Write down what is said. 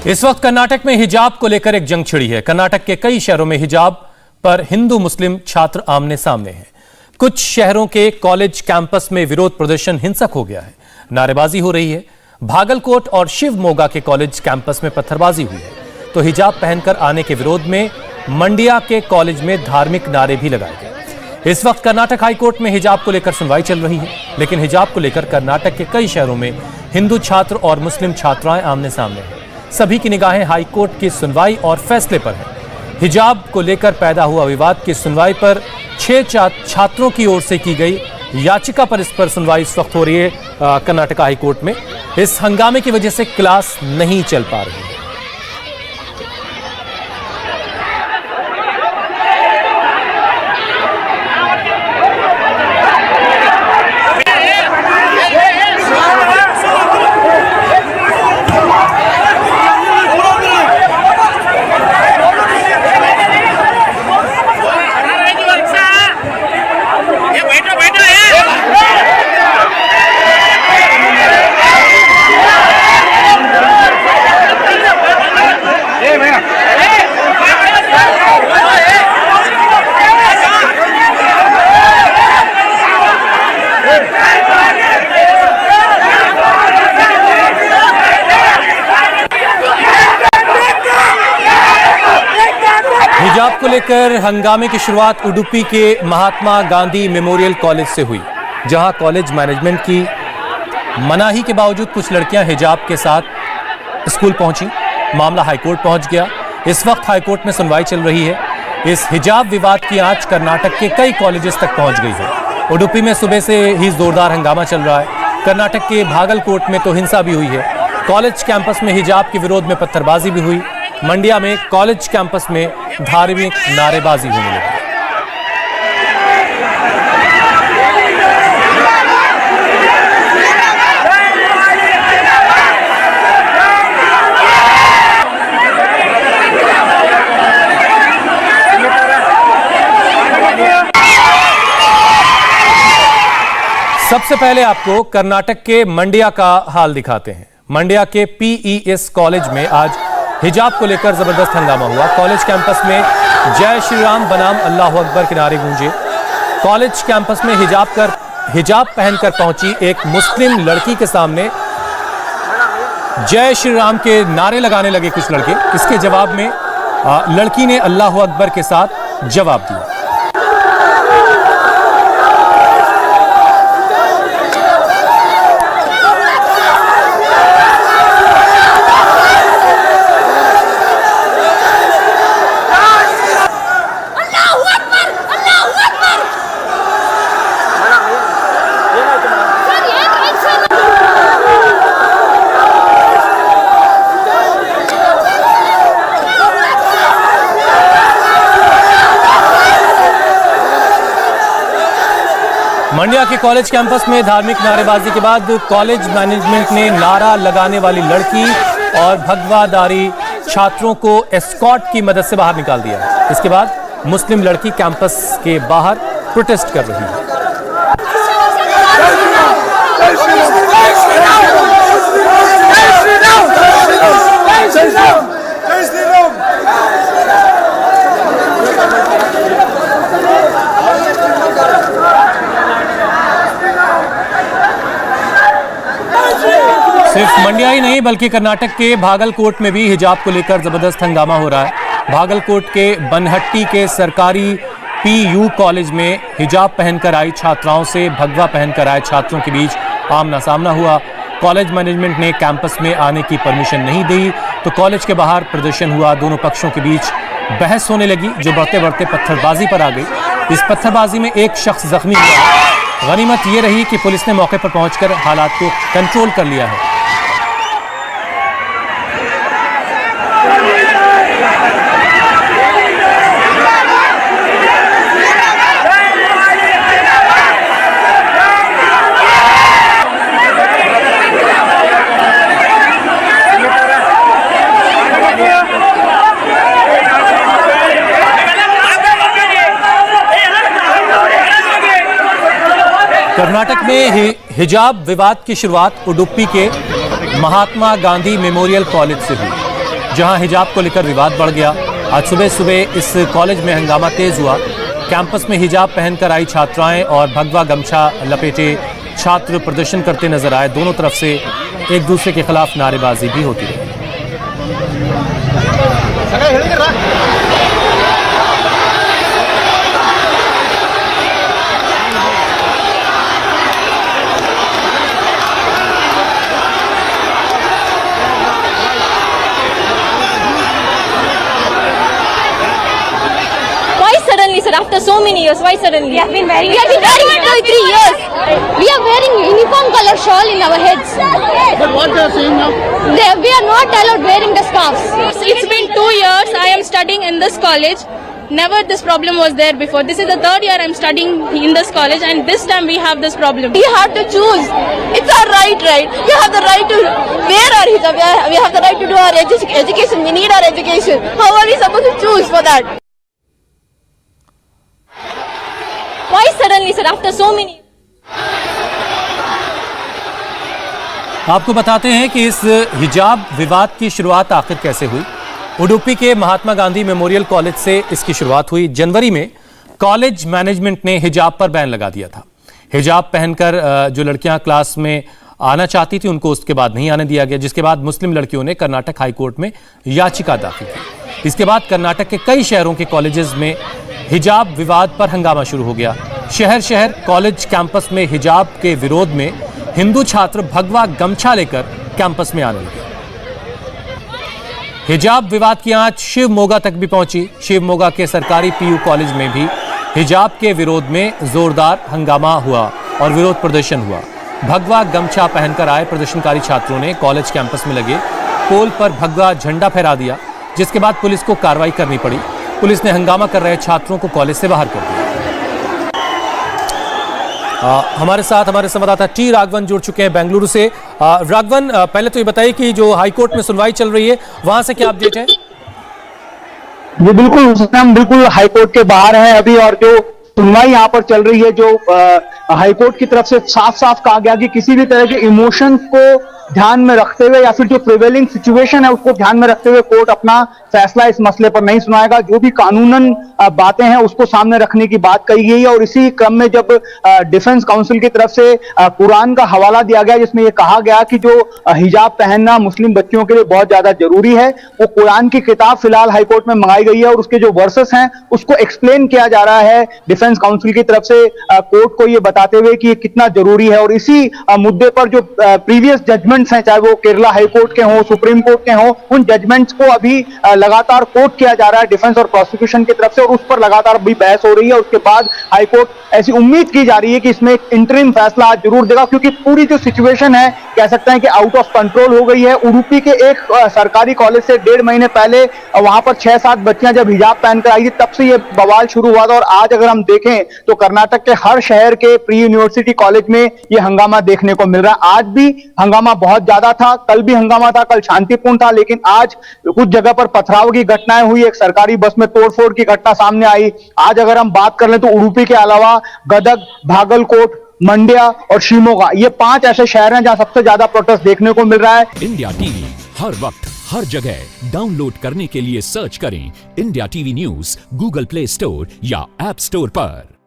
इस वक्त कर्नाटक में हिजाब को लेकर एक जंग छिड़ी है। कर्नाटक के कई शहरों में हिजाब पर हिंदू मुस्लिम छात्र आमने सामने हैं। कुछ शहरों के कॉलेज कैंपस में विरोध प्रदर्शन हिंसक हो गया है, नारेबाजी हो रही है। भागलकोट और शिवमोगा के कॉलेज कैंपस में पत्थरबाजी हुई है, तो हिजाब पहनकर आने के विरोध में मंडिया के कॉलेज में धार्मिक नारे भी लगाए गए। इस वक्त कर्नाटक हाईकोर्ट में हिजाब को लेकर सुनवाई चल रही है, लेकिन हिजाब को लेकर कर्नाटक के कई शहरों में हिंदू छात्र और मुस्लिम छात्राएं आमने सामने हैं। सभी की निगाहें हाईकोर्ट की सुनवाई और फैसले पर है। हिजाब को लेकर पैदा हुआ विवाद की सुनवाई पर 6 छात्रों की ओर से की गई याचिका पर इस पर सुनवाई इस वक्त हो रही है कर्नाटक हाईकोर्ट में। इस हंगामे की वजह से क्लास नहीं चल पा रही है। हिजाब को लेकर हंगामे की शुरुआत उडुपी के महात्मा गांधी मेमोरियल कॉलेज से हुई, जहां कॉलेज मैनेजमेंट की मनाही के बावजूद कुछ लड़कियां हिजाब के साथ स्कूल पहुंची। मामला हाईकोर्ट पहुंच गया। इस वक्त हाईकोर्ट में सुनवाई चल रही है। इस हिजाब विवाद की आंच कर्नाटक के कई कॉलेजेस तक पहुंच गई है। उडुपी में सुबह से ही जोरदार हंगामा चल रहा है। कर्नाटक के भागलकोट में तो हिंसा भी हुई है। कॉलेज कैंपस में हिजाब के विरोध में पत्थरबाजी भी हुई। मंडिया में कॉलेज कैंपस में धार्मिक नारेबाजी होने लगी। सबसे पहले आपको कर्नाटक के मंडिया का हाल दिखाते हैं। मंडिया के PES कॉलेज में आज हिजाब को लेकर जबरदस्त हंगामा हुआ। कॉलेज कैंपस में जय श्री राम बनाम अल्लाह अकबर के नारे गूंजे। कॉलेज कैंपस में हिजाब पहनकर पहुंची एक मुस्लिम लड़की के सामने जय श्री राम के नारे लगाने लगे कुछ लड़के। इसके जवाब में लड़की ने अल्लाह अकबर के साथ जवाब दिया। मंडिया के कॉलेज कैंपस में धार्मिक नारेबाजी के बाद कॉलेज मैनेजमेंट ने नारा लगाने वाली लड़की और भगवादारी छात्रों को एस्कॉर्ट की मदद से बाहर निकाल दिया। इसके बाद मुस्लिम लड़की कैंपस के बाहर प्रोटेस्ट कर रही है। सिर्फ मंडिया ही नहीं बल्कि कर्नाटक के भागलकोट में भी हिजाब को लेकर जबरदस्त हंगामा हो रहा है। भागलकोट के बनहट्टी के सरकारी PU कॉलेज में हिजाब पहनकर आई छात्राओं से भगवा पहनकर आए छात्रों के बीच आमना सामना हुआ। कॉलेज मैनेजमेंट ने कैंपस में आने की परमिशन नहीं दी, तो कॉलेज के बाहर प्रदर्शन हुआ। दोनों पक्षों के बीच बहस होने लगी, जो बढ़ते बढ़ते पत्थरबाजी पर आ गई। इस पत्थरबाजी में एक शख्स जख्मी हुआ। गनीमत ये रही कि पुलिस ने मौके पर पहुंचकर हालात को कंट्रोल कर लिया है। कर्नाटक में हिजाब विवाद की शुरुआत उडुपी के महात्मा गांधी मेमोरियल कॉलेज से हुई। जहां हिजाब को लेकर विवाद बढ़ गया। आज सुबह सुबह इस कॉलेज में हंगामा तेज हुआ। कैंपस में हिजाब पहनकर आई छात्राएं और भगवा गमछा लपेटे छात्र प्रदर्शन करते नजर आए। दोनों तरफ से एक दूसरे के खिलाफ नारेबाजी भी होती रही। Sir, after so many years, why suddenly? We have been wearing it for 3 years. We are wearing uniform color shawl in our heads. But what they are saying now? We are not allowed wearing the scarves. It's been 2 years I am studying in this college. Never this problem was there before. This is the 3rd year I am studying in this college, and this time we have this problem. We have to choose. It's our right? We have the right to wear our hijab. We have the right to do our education. We need our education. How are we supposed to choose for that? Why suddenly, sir, after so many? आपको बताते हैं कि इस हिजाब विवाद की शुरुआत आखिर कैसे हुई। उडुपी के महात्मा गांधी मेमोरियल कॉलेज से इसकी शुरुआत हुई। जनवरी में कॉलेज मैनेजमेंट ने हिजाब पर बैन लगा दिया था। हिजाब पहनकर जो लड़कियां क्लास में आना चाहती थी उनको उसके बाद नहीं आने दिया गया, जिसके बाद मुस्लिम लड़कियों ने कर्नाटक हाईकोर्ट में याचिका दाखिल की। इसके बाद कर्नाटक के कई शहरों के कॉलेजेस में हिजाब विवाद पर हंगामा शुरू हो गया। शहर शहर कॉलेज कैंपस में हिजाब के विरोध में हिंदू छात्र भगवा गमछा लेकर कैंपस में आने लगे। हिजाब विवाद की आंच शिव मोगा तक भी पहुंची। शिव मोगा के सरकारी पीयू कॉलेज में भी हिजाब के विरोध में जोरदार हंगामा हुआ और विरोध प्रदर्शन हुआ। भगवा गमछा पहनकर आए प्रदर्शनकारी छात्रों ने कॉलेज कैंपस में लगे पोल पर भगवा झंडा फहरा दिया, जिसके बाद पुलिस को कार्रवाई करनी पड़ी। पुलिस ने हंगामा कर रहे छात्रों को कॉलेज से बाहर कर दिया। हमारे साथ हमारे संवाददाता टी राघवन जुड़ चुके हैं बेंगलुरु से। राघवन, पहले तो ये बताइए कि जो हाईकोर्ट में सुनवाई चल रही है वहां से क्या अपडेट है? ये बिल्कुल हम बिल्कुल हाईकोर्ट के बाहर हैं अभी, और जो सुनवाई यहाँ पर चल रही है, जो हाईकोर्ट की तरफ से साफ साफ कहा गया कि किसी भी तरह के इमोशन को ध्यान में रखते हुए या फिर जो प्रिवेलिंग सिचुएशन है उसको ध्यान में रखते हुए कोर्ट अपना फैसला इस मसले पर नहीं सुनाएगा। जो भी कानूनन बातें हैं उसको सामने रखने की बात कही गई है। और इसी क्रम में जब डिफेंस काउंसिल की तरफ से कुरान का हवाला दिया गया, जिसमें यह कहा गया कि जो हिजाब पहनना मुस्लिम बच्चियों के लिए बहुत ज्यादा जरूरी है, वो कुरान की किताब फिलहाल हाईकोर्ट में मंगाई गई है और उसके जो वर्सेस हैं उसको एक्सप्लेन किया जा रहा है डिफेंस काउंसिल की तरफ से कोर्ट को ये बताते हुए कि ये कितना जरूरी है। और इसी मुद्दे पर जो प्रीवियस जजमेंट्स हैं, चाहे वो केरला हाईकोर्ट के हों, सुप्रीम कोर्ट के हों, उन जजमेंट्स को अभी लगातार कोट किया जा रहा है डिफेंस और प्रोसिक्यूशन की तरफ से, और उस पर लगातार भी बहस हो रही है। उसके बाद हाईकोर्ट ऐसी उम्मीद की जा रही है कि इसमें एक इंटरिम फैसला आज जरूर देगा, क्योंकि पूरी जो सिचुएशन है कह सकते हैं कि आउट ऑफ कंट्रोल हो गई है। उडुपी के एक सरकारी कॉलेज से 1.5 महीने पहले वहां पर 6-7 बच्चियां जब हिजाब पहनकर आई थी तब से ये बवाल शुरू हुआ था। और आज अगर हम देखें तो कर्नाटक के हर शहर के प्री यूनिवर्सिटी कॉलेज में ये हंगामा देखने को मिल रहा है। आज भी हंगामा बहुत ज्यादा था, कल भी हंगामा था, कल शांतिपूर्ण था, लेकिन आज कुछ जगह पर पथराव की घटनाएं हुई, एक सरकारी बस में तोड़फोड़ की घटना सामने आई। आज अगर हम बात कर लें तो उडुपी के अलावा गदग, भागलकोट, मंड्या और शिमोगा, ये 5 ऐसे शहर हैं जहां सबसे ज्यादा प्रोटेस्ट देखने को मिल रहा है। इंडिया टीवी हर वक्त हर जगह डाउनलोड करने के लिए सर्च करें India TV news Google play store या ऐप स्टोर पर।